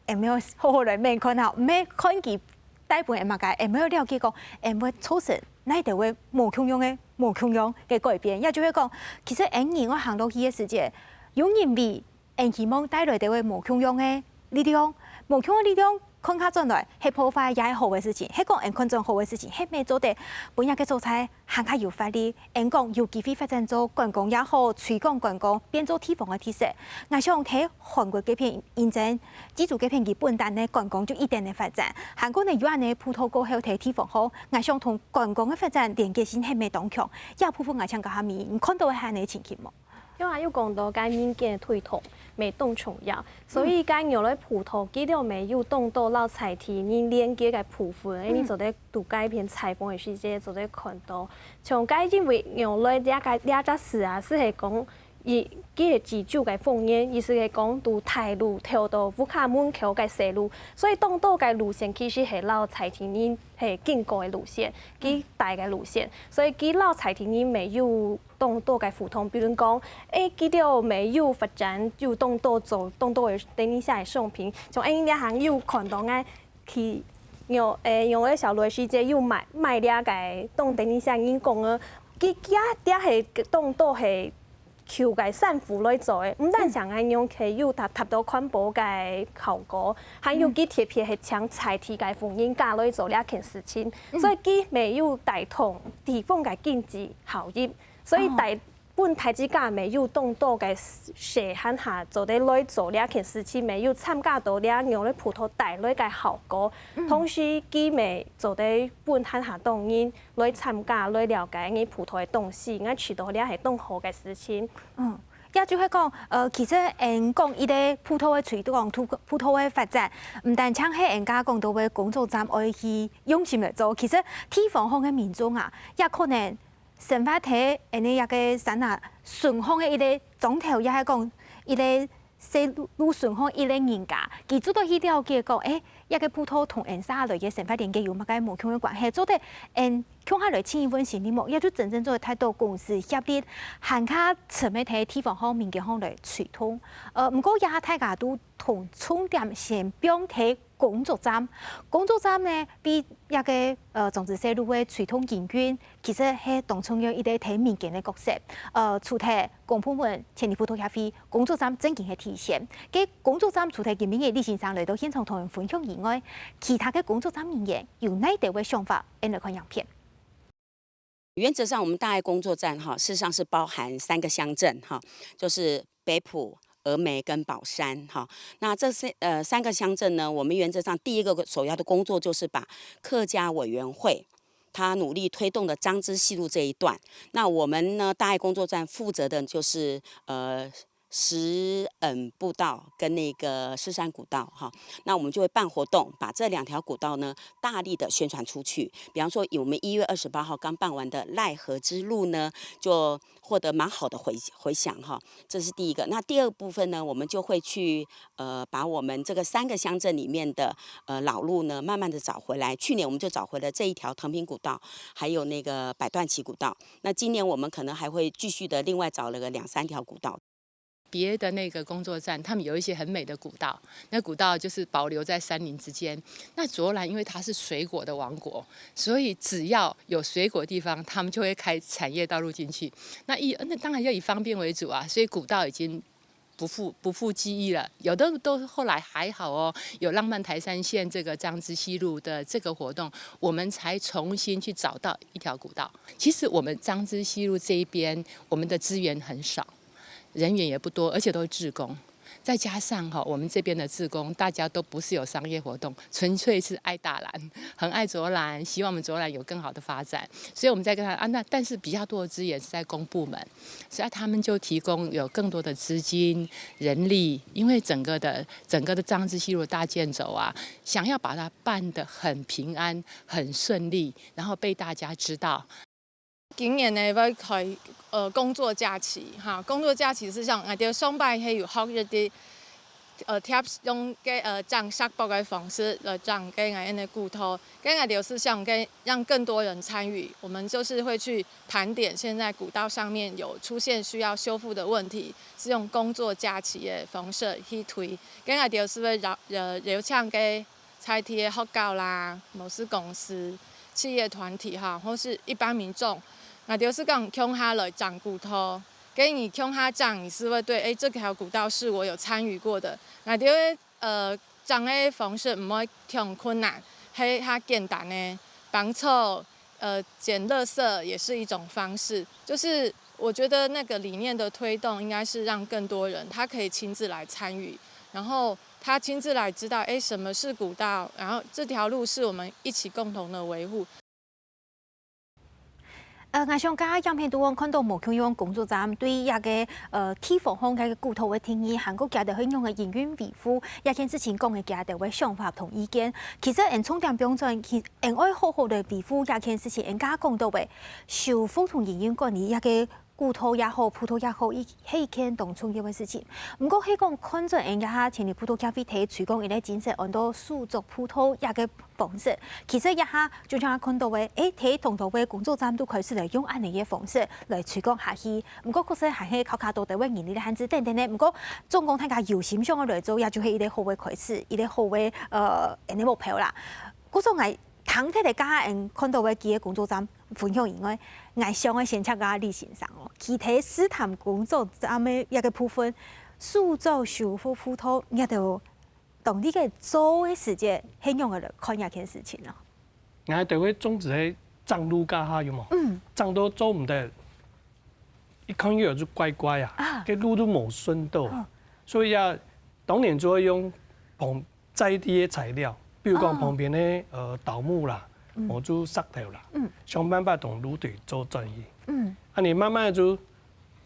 嘅，唔要好好來面看下，唔係看佢帶本乜嘅，唔要了解講，唔會造成呢度嘅無窮樣嘅改變，也就係講，其實人我行到去嘅時節，有人為人希望帶來嘅無窮樣嘅力量，無窮嘅力量看较转来，迄破坏也系好嘅事情，迄讲看转好嘅事情，迄咪做得本日嘅做菜行较有法律，讲有机会发展做观光也好，推广观光变做地方嘅特色。我想睇韩国嗰片认真，记住嗰片日本但呢观光就一定嘅发展。韩国呢有安尼葡萄过后睇地方好，我想同观光嘅发展连接性系咪当强？也部分我想讲下面，你看到係安尼情形冇？因為要講到該民間推動未動重要，所以該有咧葡萄記了未有動到老菜體，你連接嘅部分，你做得讀該篇採訪嘅時節做得看到，從該因為有咧兩隻事啊，是係講伊佢嘅自主嘅烽煙，伊是係講到台路跳到福卡門口嘅西路，所以動到嘅路線其實係老菜體人係經過嘅路線，佢大嘅路線，所以佢老菜體人未有。動到嘅互通，比如講，佢哋未有發展，要動到做動到嘅等一下嘅商品，從呢行要看到嘅去用嘅小類時節要賣了嘅動等一下已經講咗，佢啲係動到係求嘅散布來做嘅，唔但想係用佢要達到環保嘅效果，還有佢特別係搶財體嘅風險價來做呢件事情，所以佢未有帶動地方嘅經濟效益。所以大本台之間未有動到嘅社限下做得來做呢件事情，未有參加到呢樣嘅葡萄帶來嘅效果，同時佢未做得本限下當然來參加來了解呢葡萄嘅東西，應該取到呢係當好嘅事情。也就係講，其實講伊個葡萄嘅推廣、葡萄嘅發展，唔但淨係人家講到嘅工作站愛去用心嚟做，其實地方方嘅民眾啊，也可能。生活體安尼一個啥啊順風嘅一個總頭，也係講一個細路順風一個人家，佢做到去了解講，一個葡萄同人沙類嘅生活連接有乜嘅無窮嘅關係，做得向下來千分錢啲木，也就真正做太多公司協力，行卡層面睇地方方面嘅方嚟溝通。唔過也大家都同重點先標睇。工作站呢，比一個種子細路嘅傳統營運，其實係當重要一個睇民間嘅角色。除睇公部門、前年葡萄協會工作站正經係體現。嘅工作站除睇今年嘅李先生嚟到現場同人分享以外，其他嘅工作站人員有哪啲嘅想法？嚟看樣片。原則上，我們大愛工作站哈，事實上是包含3個鄉鎮哈，就是北埔。峨眉跟寶山，哈，那這3個鄉鎮呢，我們原則上第一個首要的工作就是把客家委員會，他努力推動的彰之西路這一段，那我們呢大愛工作站負責的就是石恩步道跟那個獅山古道哈，那我們就會辦活動，把這2條古道呢大力的宣傳出去。比方說，我們1月28號剛辦完的賴河之路呢，就獲得蠻好的回響哈。這是第一個。那第二個部分呢，我們就會去把我們這個3個鄉鎮裡面的老路呢，慢慢的找回來。去年我們就找回了這一條騰平古道，還有那個百段旗古道。那今年我們可能還會繼續的另外找了個2-3條古道。別的那個工作站，他們有一些很美的古道，那古道就是保留在山林之間。那卓蘭因為它是水果的王國，所以只要有水果的地方，他們就會開產業道路進去。那當然要以方便為主啊，所以古道已經不復記憶了。有的都後來還好哦，有浪漫台山線這個彰之西路的這個活動，我們才重新去找到一條古道。其實我們彰之西路這一邊，我們的資源很少。人員也不多，而且都是志工，再加上我們這邊的志工，大家都不是有商業活動，純粹是愛大蘭，很愛卓蘭，希望我們卓蘭有更好的發展，所以我們在跟他那但是比較多的資源是在公部門，所以他們就提供有更多的資金、人力，因為整個的彰之西路大健走啊，想要把它辦得很平安、很順利，然後被大家知道。今年呢要開工作假期哈，工作假期是上我哋上班係有學一啲貼用嘅講沙博嘅方式來講嘅我哋嘅古道，跟我哋是想跟讓更多人參與，我們就是會去盤點現在古道上面有出現需要修復的問題，是用工作假期嘅方式去推，跟我哋是會邀請嘅採體嘅學校啦、某些公司、企業團體哈，或是一般民眾。我就是講向下來講古道，給你向下講，你是會對這條古道是我有參與過的。我就种的方式唔会挺困难，还较简单的帮草捡垃圾也是一种方式。就是我觉得那个理念的推动，应该是让更多人他可以亲自来参与，然后他亲自来知道，什么是古道，然后这条路是我们一起共同的维护。我想甲影片拄讲看到无共用工作站对一个地方方个骨头的定义，韩国家的很用的营运维护，一件事情讲的家的为想法同意见。其实从点标准，其应爱好好的维护一件事情，应该讲到的受风同营运管理一个。骨头也好，葡萄也好，伊是一件同重要的事情。不过，迄讲看准人家前日葡萄咖啡提推广伊个精神，按照数作葡萄一个方式。其实一下就像看到的，提同头的工作站都开始来用安尼个方式来推广下去。不过，确实还是靠到台湾人力的限制等等的。不过，总共大家有心想要来做，也就是伊个好的开始，伊个好的安尼目标啦。嗰种系。唐太的家人看到的几个工作站分享以外，我想的先请家理先生哦，其他试探工作站的一个部分，塑造修复葡萄，也就当地个做的时间，很用的来看一件事情咯。我就会种植喺藏路家下有冇？藏都做唔得，一看又就乖乖啊，个路都冇顺到，所以啊，当年就会用在地的材料。比如讲旁边的倒木啦，或者石头啦，想办法同路队做转移。啊，你慢慢就，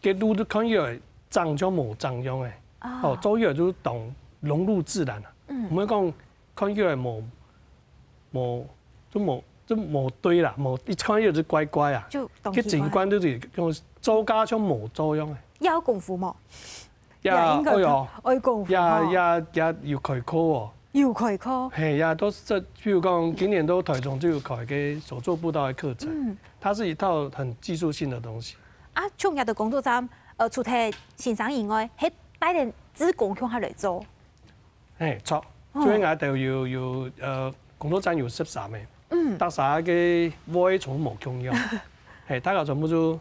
个路都看起来脏就冇脏样诶。做起来就同融入自然啦。唔会讲看起来冇堆啦，冇一看起来就乖乖啊。个景观都是用做家像冇做样诶。要功夫冇？爱功夫。也要开课哦。要开课，系呀，都是譬如讲，今年都台中就有开个手作步道的课程，它是一套很技术性的东西。从日的工作站，除睇欣赏以外，喺带人职工向下来做。错，所以我就有工作站有13名，得晒嘅位從冇共用，大家全部都，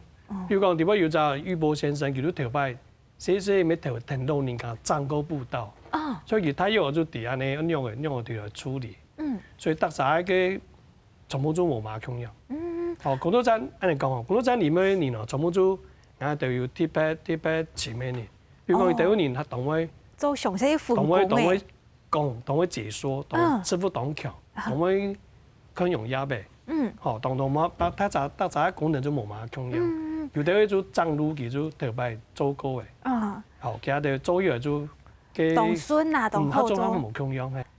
譬如講點解要就俞伯先生佢都條擺，寫咩停到年間zan高步道。所以他要就底下呢用嘅地來處理，所以得晒嘅全部都冇馬共用。工作站按你講，工作站裡面年全部都我都要貼牌前面年，比如講第一年他同我做詳細分工嘅，同我解說，同師傅講橋，同我可以用壓唄，同我得晒功能就冇馬共用，有啲就藏路佢就條牌做高嘅，其他就做嘢就。當筍啊，當後做，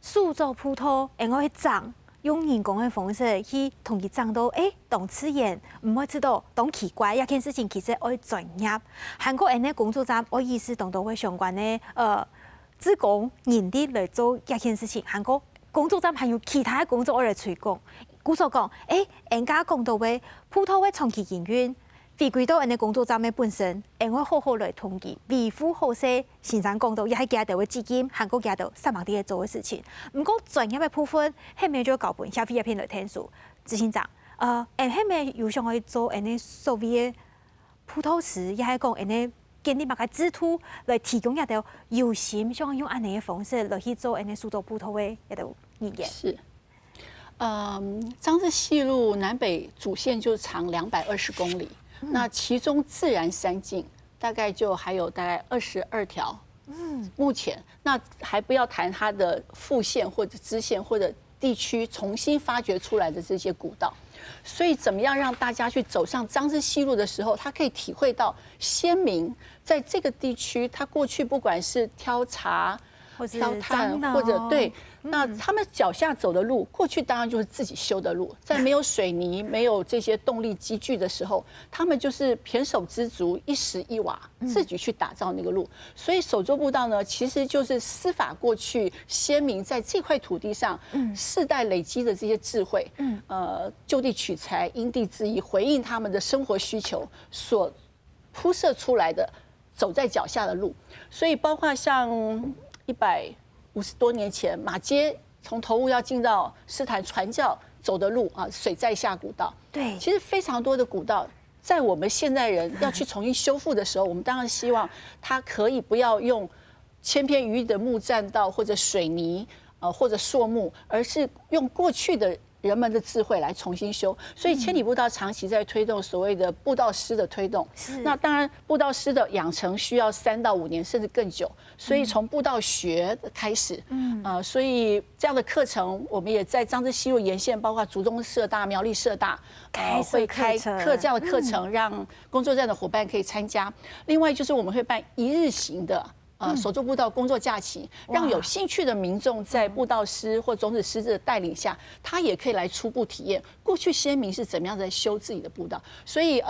塑造葡萄，然後去長，用人工嘅方式去同佢長到，當刺眼，唔會知道，當奇怪，一件事情其實愛專業。韓國人嘅工作站，我意思當到會相關嘅職工人哋來做一件事情。韓國工作站還有其他嘅工作愛來推廣，故所講，人家講到嘅葡萄嘅長期營運。回歸到人哋工作站嘅本身，應該好好來統計、維護好些先生講到，也係家頭嘅資金，韓國家頭三萬啲嘢做嘅事情。唔過專業嘅部分，係咪就搞本下飛一篇來聽數？執行長，係咪有想去做人哋所謂嘅葡萄池，也係講人哋建立乜嘅制度來提供一條有心想用安尼嘅方式來去做人哋塑造葡萄嘅一條語言。是。彰治西路南北主線就長220公里。那其中自然山徑大概就還有大概22條，目前那還不要談它的副線或者支線或者地區重新發掘出來的這些古道，所以怎麼樣讓大家去走上彰治西路的時候，他可以體會到先民在這個地區，他過去不管是挑茶、挑炭或者對。那他們腳下走的路，過去當然就是自己修的路，在沒有水泥、沒有這些動力機具的時候，他們就是胼手胝足、一石一瓦，自己去打造那個路。所以手作步道呢，其實就是司法過去先民在這塊土地上世代累積的這些智慧，就地取材、因地制宜，回應他們的生活需求所鋪設出來的走在腳下的路。所以包括像150多年前，馬偕從頭屋要進到獅潭傳教走的路啊，水在下古道。對，其實非常多的古道，在我們現代人要去重新修復的時候，我們當然希望它可以不要用千篇一律的木棧道或者水泥，或者硕木，而是用过去的人们的智慧来重新修。所以千里步道长期在推动所谓的步道师的推动。那当然，步道师的养成需要3到5年甚至更久，所以从步道学开始，所以这样的课程我们也在彰之西路沿线，包括竹东社大、苗栗社大，会开课这样的课程，让工作站的伙伴可以参加。另外就是我们会办1日型的。手作步道工作假期，让有兴趣的民众在步道师或种子师的带领下，他也可以来初步体验过去先民是怎么样在修自己的步道。所以，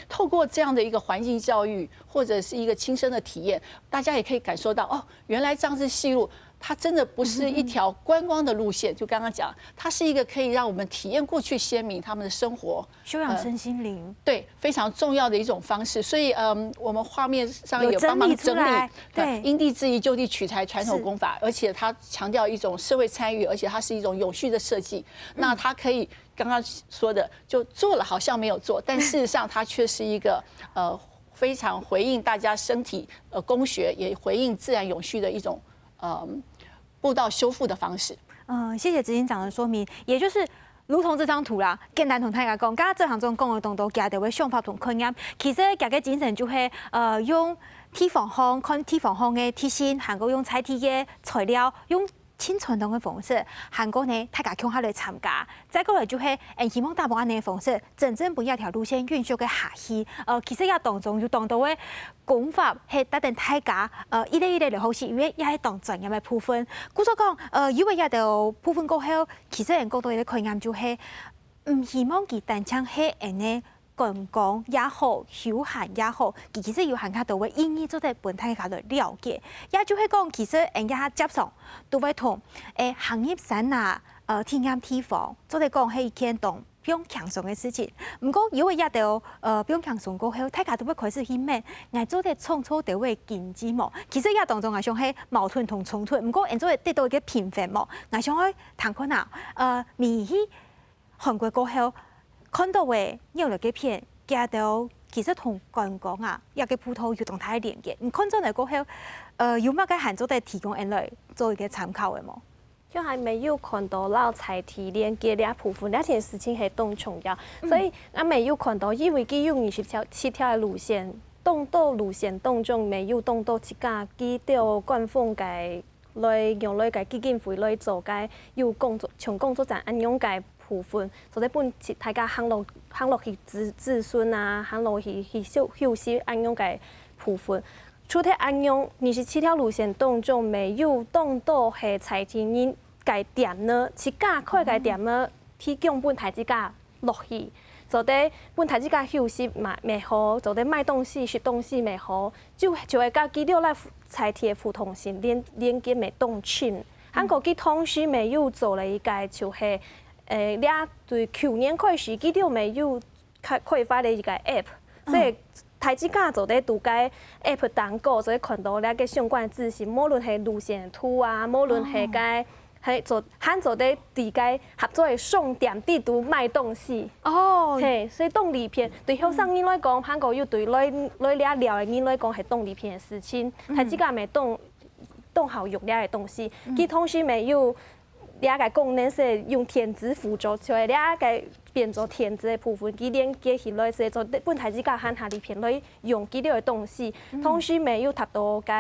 透过这样的一个环境教育或者是一个亲身的体验，大家也可以感受到哦，原来彰之西路。它真的不是一条观光的路线，就刚刚讲，它是一个可以让我们体验过去先民他们的生活，修养身心灵，对，非常重要的一种方式。所以，我们画面上有帮忙整理，对，因地制宜、就地取材传统工法，而且它强调一种社会参与，而且它是一种永续的设计。那它可以刚刚说的，就做了好像没有做，但事实上它却是一个非常回应大家身体工学，也回应自然永续的一种步道修复的方式。谢谢执行长的说明，也就是如同这张图啦，简单同大家讲，刚刚这行中讲的动作，加到的想法同经验，其实加个精神就係用铁防风、看铁防风的铁芯，韓國用彩鐵嘅材料，用輕傳統嘅方式，韓國呢大家向下來參加。再過來就係希望大部分嘅方式，真正不要條路線運作嘅下去。其實也當中有當到嘅功法係特定大家一類嚟好是，因為也係當專業嘅部分。故所講因為也到部分過後，其實人講到嘅概念就係唔希望佢單槍係人呢。觀光也好，休閒也好，其實要行下到位，應該做得本大家來了解。也就係講，其實人家接受都會同行業山啊、體驗地方，做得講係一件當不用輕鬆嘅事情。唔過如果也到不用輕鬆過後，大家都會開始去問，我做得創造到位經濟模。其實也當中我想係矛盾同衝突。唔過人做得到一個平衡模，我想去談看下未去韓國過後。看到嘅有嚟嘅片，加到其實同觀光啊，一個葡萄有同大連結。唔看咗嚟過後，有乜嘅韓組都提供人嚟做一個參考嘅冇？就還沒有看到老財體連結兩部分，那件事情係當重要。所以我沒有看到，因為佢用27條嘅路線，當到路線當中沒有當到一家幾條官方嘅來用來嘅基金會來做嘅，有工作從工作站按用嘅。部分，所以本大家行路去子孫啊，行路去休息安用嘅部分。除咗安用27條路線當中，沒有當到係財經人嘅點呢，其他塊嘅點呢，提供本大家落去，就得本大家休息嘛未好，就得買東西、食東西未好，就係加幾條來財體嘅互動性連結未動親。韓國嘅同時沒有做了一個就係。倆對去年開始，佢哋沒有開發了一個 app， 所以大家就在讀個 app 當過，所以看到倆個相關資訊，無論係路線圖啊，無論係係做韓做在地個合作嘅送點地圖賣東西。哦，係，所以動力片對後生人來講，韓國又對來倆聊嘅人來講係動力片嘅事情，大家咪動好用倆嘅東西，佢同時沒有。倆個功能是用填字輔助，就係倆個變做填字嘅部分，佢連接起來是做本台之間和下裡片來用幾條嘅東西，同時沒有達到個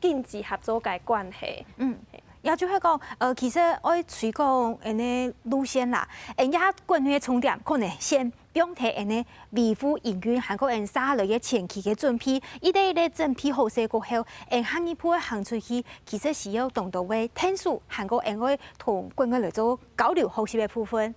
經濟合作嘅關係。也就係講，其實我推廣誒呢路線啦，人家關於重點可能先不用睇誒呢維護營運韓國人沙類嘅前期嘅準備，依啲咧準備好勢過後，誒下一步行出去，其實是要動到位聽數韓國人會同國外嚟做交流學習嘅部分。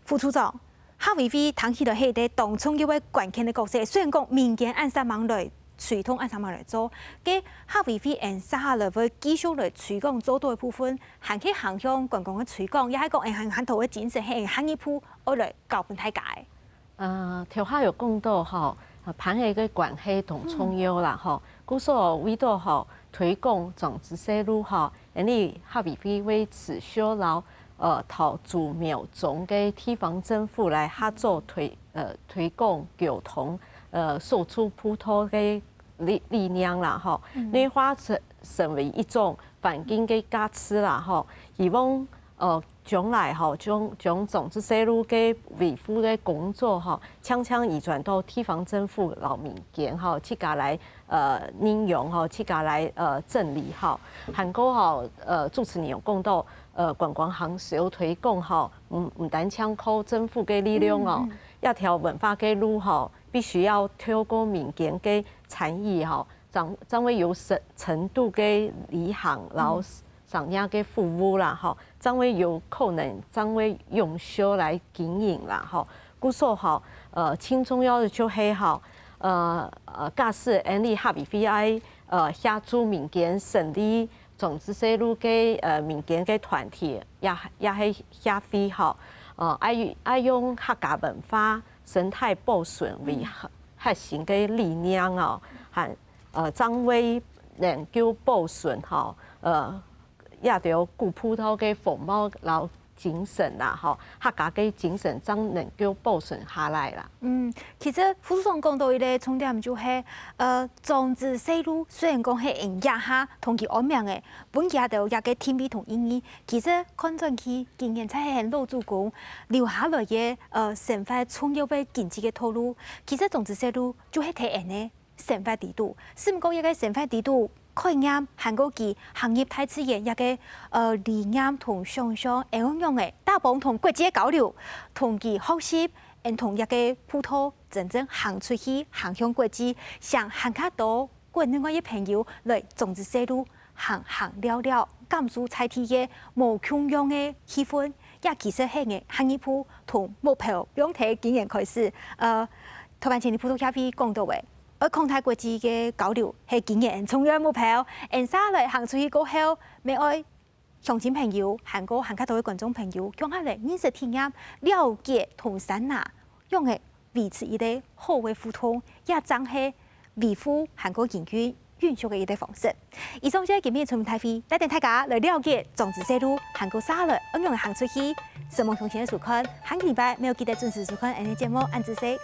副處長，夏維飛談起來係啲當中一位關鍵嘅角色，雖然講民間按三網來。傳統按什麼來做？嘅夏維飛按沙來會繼續來推廣做到嘅部分，行去行向觀光嘅推廣，也係講行行頭嘅展示係行一步我來教本大家。條下有講到吼，盤係個關係同重要啦吼，故所為到吼推廣種子西路吼，因為夏維飛會持續留頭主苗種嘅地方政府來合作推廣交通。輸出葡萄嘅力量啦，吼，你話成为一种环境嘅价值啦，吼，希望将来吼将种子西路嘅维护嘅工作吼，常移转到地方政府老民间吼，去家来应用吼，去家来整理吼。韩国吼主持人有讲到观光行销推广吼，唔单枪靠政府嘅力量哦，一条文化嘅路吼，必须要透过民间嘅参与吼，才会有程度嘅理行，然后上样嘅服务啦吼，才会有可能，才会用效来经营啦吼。故说吼，最重要的就是吼，假使安利合必须爱协助民间成立种子西路嘅民间嘅团体，也系协会吼，爱用客家文化生态保存为核心嘅理念哦，和才会能够保存吼，也着古葡萄嘅风貌，然后精神啦，吼，客家嘅精神才能够保存下来啦。其实副总讲到伊个重点就是，种子西路虽然讲係用野下同佢安名嘅，本家就也個天美同英語，其實看上去竟然才係老祖公留下來嘅生活重要嘅經濟嘅套路。其實種子西路就係睇人嘅生活地圖，是唔講一個生活地圖。概念韓國嘅行業太自然，一個理念同想象會咁樣嘅，大幫同國際交流，同佢學習，同一個葡萄真正行出去，行向國際，想行較多國內外嘅朋友來種子西路行了了，感受在地嘅無窮樣嘅氣氛，也其實係嘅行業鋪同目標兩體經驗開始，台灣前的葡萄協會講到嘅。而擴大國際嘅交流係經驗重要目標，下來行出去過後，咪愛鄉親朋友、韓國較多嘅觀眾朋友，講下嚟認識體驗、了解同山拿，用嘅維持一個好嘅互動，也正係維護韓國人權允許嘅一個方式。以上就係今日全民大會，帶領大家來了解種子西路韓國下來應用行出去，什麼同前嘅收看，下個禮拜沒有記得準時收看我哋節目，按支持。